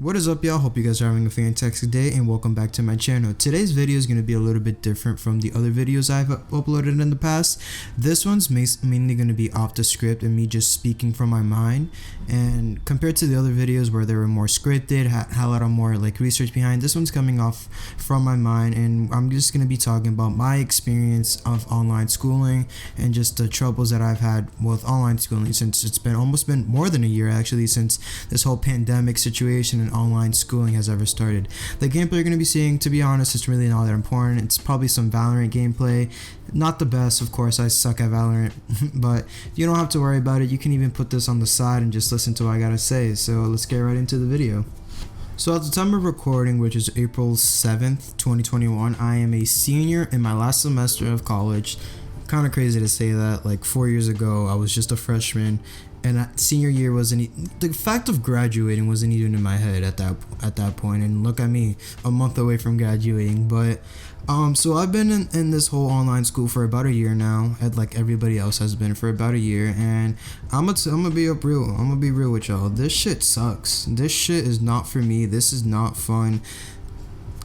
What is up, y'all? Hope you guys are having a fantastic day and welcome back to my channel. Today's video is going to be a little bit different from the other videos I've uploaded in the past. This one's mainly going to be off the script and me just speaking from my mind. And compared to the other videos where they were more scripted, had a lot of more like research behind, this one's coming off from my mind, and I'm just going to be talking about my experience of online schooling and just the troubles that I've had with online schooling since it's been almost more than a year actually since this whole pandemic situation and online schooling has ever started. The gameplay you're going to be seeing, to be honest, it's really not that important. It's probably some Valorant gameplay. Not the best, of course. I suck at Valorant, but you don't have to worry about it. You can even put this on the side and just listen to what I gotta say. So let's get right into the video. So at the time of recording, which is April 7th, 2021, I am a senior in my last semester of college. Kind of crazy to say that. Like 4 years ago, I was just a freshman, and that senior year wasn't the fact of graduating wasn't even in my head at that point. And look at me, a month away from graduating. But so I've been in this whole online school for about a year now, like everybody else has been for about a year, and I'm gonna be real with y'all. This shit sucks. This shit is not for me. This is not fun.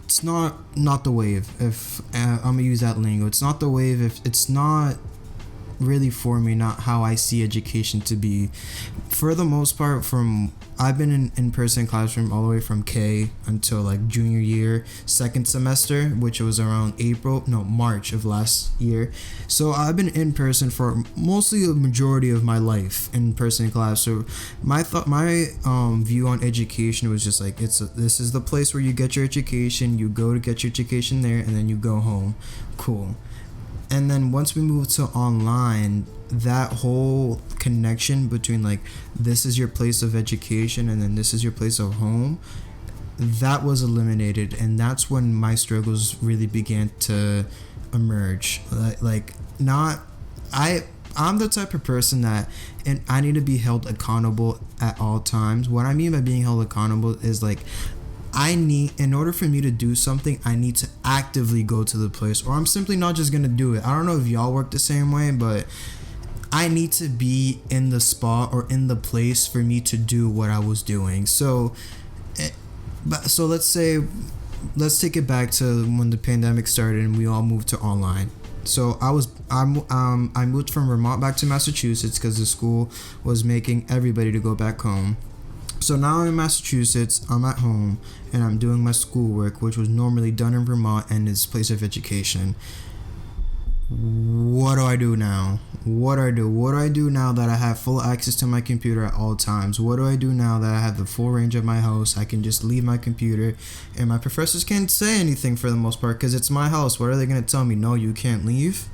It's not the wave. If I'm gonna use that lingo, it's not the wave. If it's not really for me, not how I see education to be. For the most part, I've been in person classroom all the way from K until like junior year, second semester, which was around March of last year. So I've been in person for mostly the majority of my life in person class. So my view on education was just like this is the place where you get your education. You go to get your education there, and then you go home. Cool. And then once we moved to online, that whole connection between like this is your place of education and then this is your place of home, that was eliminated, and that's when my struggles really began to emerge. I'm the type of person that, and I need to be held accountable at all times. What I mean by being held accountable is like, in order for me to do something, I need to actively go to the place, or I'm simply not just gonna do it. I don't know if y'all work the same way, but I need to be in the spot or in the place for me to do what I was doing. So let's take it back to when the pandemic started and we all moved to online. So I moved from Vermont back to Massachusetts because the school was making everybody to go back home. So now I'm in Massachusetts, I'm at home, and I'm doing my schoolwork, which was normally done in Vermont and is place of education. What do I do now? What do I do now that I have full access to my computer at all times? What do I do now that I have the full range of my house? I can just leave my computer, and my professors can't say anything for the most part because it's my house. What are they going to tell me? No, you can't leave?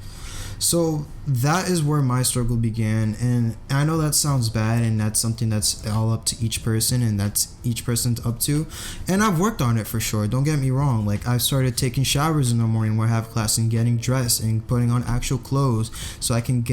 So that is where my struggle began, and I know that sounds bad, and that's something that's all up to each person, and that's each person's up to, and I've worked on it for sure. Don't get me wrong. Like, I've started taking showers in the morning where I have class and getting dressed and putting on actual clothes so I can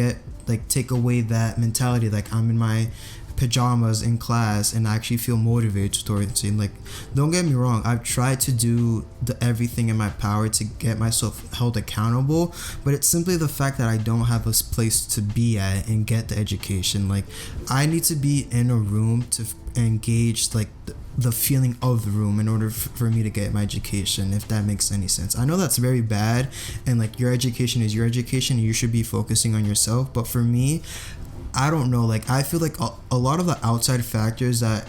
take away that mentality like I'm in my pajamas in class and actually feel motivated towards it. Like, don't get me wrong, I've tried to do everything in my power to get myself held accountable, but it's simply the fact that I don't have a place to be at and get the education. Like, I need to be in a room to engage like the feeling of the room in order for me to get my education, if that makes any sense. I know that's very bad, and like, your education is your education and you should be focusing on yourself, but for me, I don't know, like, I feel like a lot of the outside factors that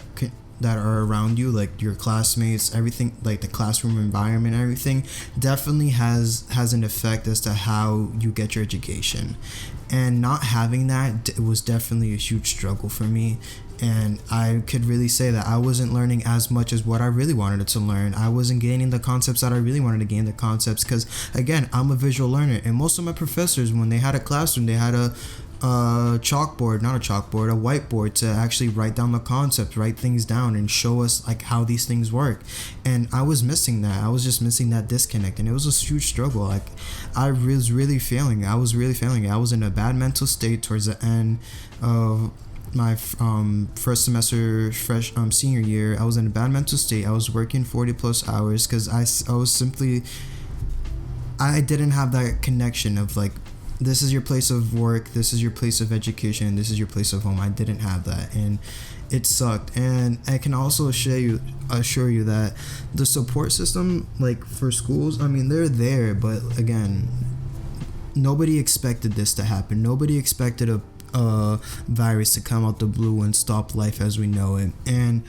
are around you, like your classmates, everything, like the classroom environment, everything definitely has an effect as to how you get your education. And not having that, it was definitely a huge struggle for me. And I could really say that I wasn't learning as much as what I really wanted to learn. I wasn't gaining the concepts that I really wanted to gain the concepts because, again, I'm a visual learner. And most of my professors, when they had a classroom, they had a whiteboard to actually write down the concepts, write things down, and show us like how these things work. And I was missing that. I was just missing that disconnect, and it was a huge struggle. Like, I was really failing. I was in a bad mental state towards the end of my first semester senior year. I was in a bad mental state. I was working 40 plus hours because I didn't have that connection of like this is your place of work, this is your place of education, this is your place of home. I didn't have that, and it sucked. And I can also assure you that the support system, like for schools, I mean, they're there, but again, nobody expected this to happen. Nobody expected a virus to come out the blue and stop life as we know it. And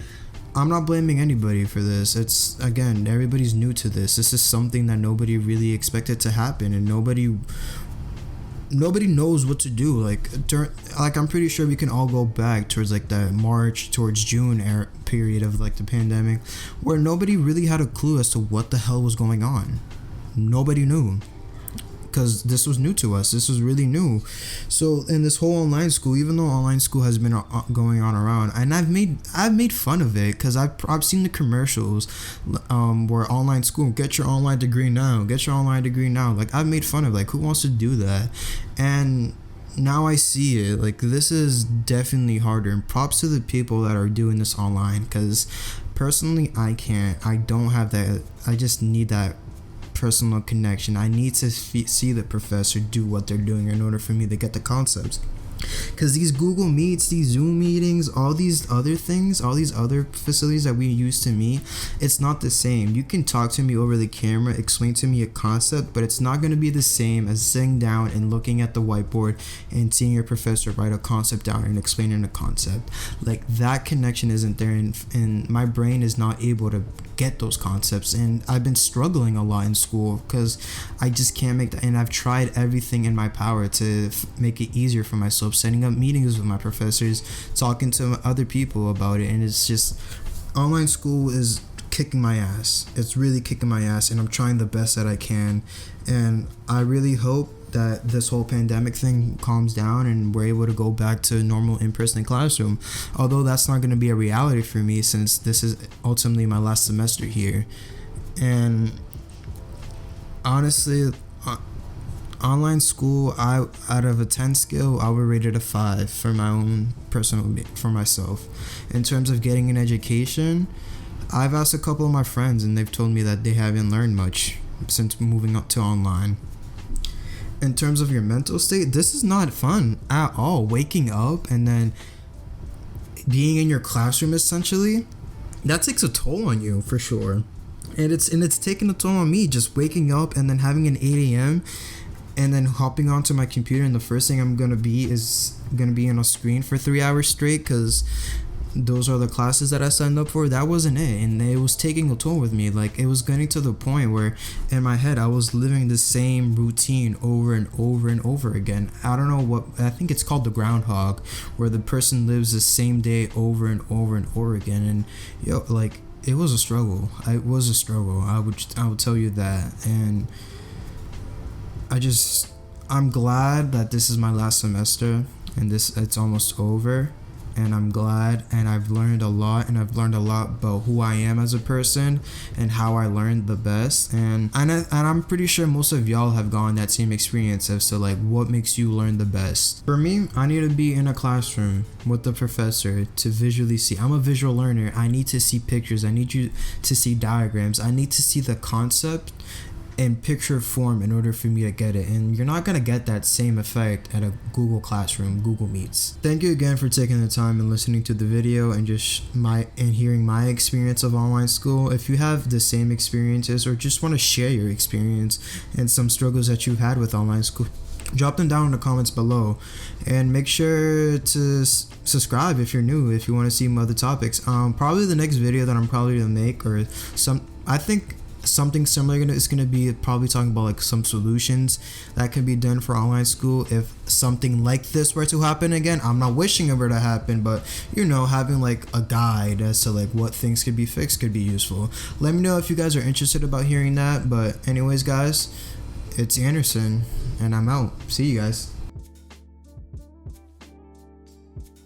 I'm not blaming anybody for this. It's, again, everybody's new to this. This is something that nobody really expected to happen, and nobody knows what to do. Like I'm pretty sure we can all go back towards like the March towards June period of like the pandemic, where nobody really had a clue as to what the hell was going on. Nobody knew, because this was new to us. This was really new. So in this whole online school, even though online school has been going on around, and I've made fun of it, because I've seen the commercials where online school, get your online degree now, like I've made fun of, like, who wants to do that? And now I see it, like, this is definitely harder, and props to the people that are doing this online, because personally I don't have that. I just need that personal connection. I need to see the professor do what they're doing in order for me to get the concepts. Because these Google Meets, these Zoom meetings, all these other things, all these other facilities that we used to meet, it's not the same. You can talk to me over the camera, explain to me a concept, but it's not going to be the same as sitting down and looking at the whiteboard and seeing your professor write a concept down and explaining the concept. Like, that connection isn't there, and my brain is not able to get those concepts. And I've been struggling a lot in school because I just can't make that. And I've tried everything in my power to make it easier for myself, setting up meetings with my professors, talking to other people about it, and it's just, online school is kicking my ass. It's really kicking my ass, and I'm trying the best that I can. And I really hope that this whole pandemic thing calms down and we're able to go back to normal in-person classroom, although that's not going to be a reality for me, since this is ultimately my last semester here. And honestly, online school, out of a 10 scale, I would rate it a 5 for my own for myself. In terms of getting an education, I've asked a couple of my friends, and they've told me that they haven't learned much since moving up to online. In terms of your mental state, this is not fun at all. Waking up and then being in your classroom, essentially, that takes a toll on you for sure. And it's taking a toll on me, just waking up and then having an 8 a.m. and then hopping onto my computer, and the first thing I'm gonna be on a screen for 3 hours straight, because those are the classes that I signed up for. That wasn't it, and it was taking a toll with me. Like, it was getting to the point where in my head I was living the same routine over and over and over again. I don't know what, I think it's called the groundhog, where the person lives the same day over and over and over again. And like, it was a struggle. It was a struggle. I would tell you that. And I'm glad that this is my last semester and it's almost over, and I'm glad, and I've learned a lot, about who I am as a person and how I learned the best. And I'm pretty sure most of y'all have gone that same experience as to, like, what makes you learn the best. For me, I need to be in a classroom with the professor to visually see. I'm a visual learner. I need to see pictures. I need you to see diagrams. I need to see the concept in picture form in order for me to get it, and you're not gonna get that same effect at a Google Classroom, Google Meets. Thank you again for taking the time and listening to the video and hearing my experience of online school. If you have the same experiences or just want to share your experience and some struggles that you've had with online school, drop them down in the comments below, and make sure to subscribe if you're new, if you want to see some other topics. Probably the next video that I'm probably gonna make, or something similar is going to be probably talking about, like, some solutions that can be done for online school if something like this were to happen again. I'm not wishing it were to happen, but having like a guide as to like what things could be fixed could be useful. Let me know if you guys are interested about hearing that. But anyways, guys, it's Anderson, and I'm out. See you guys.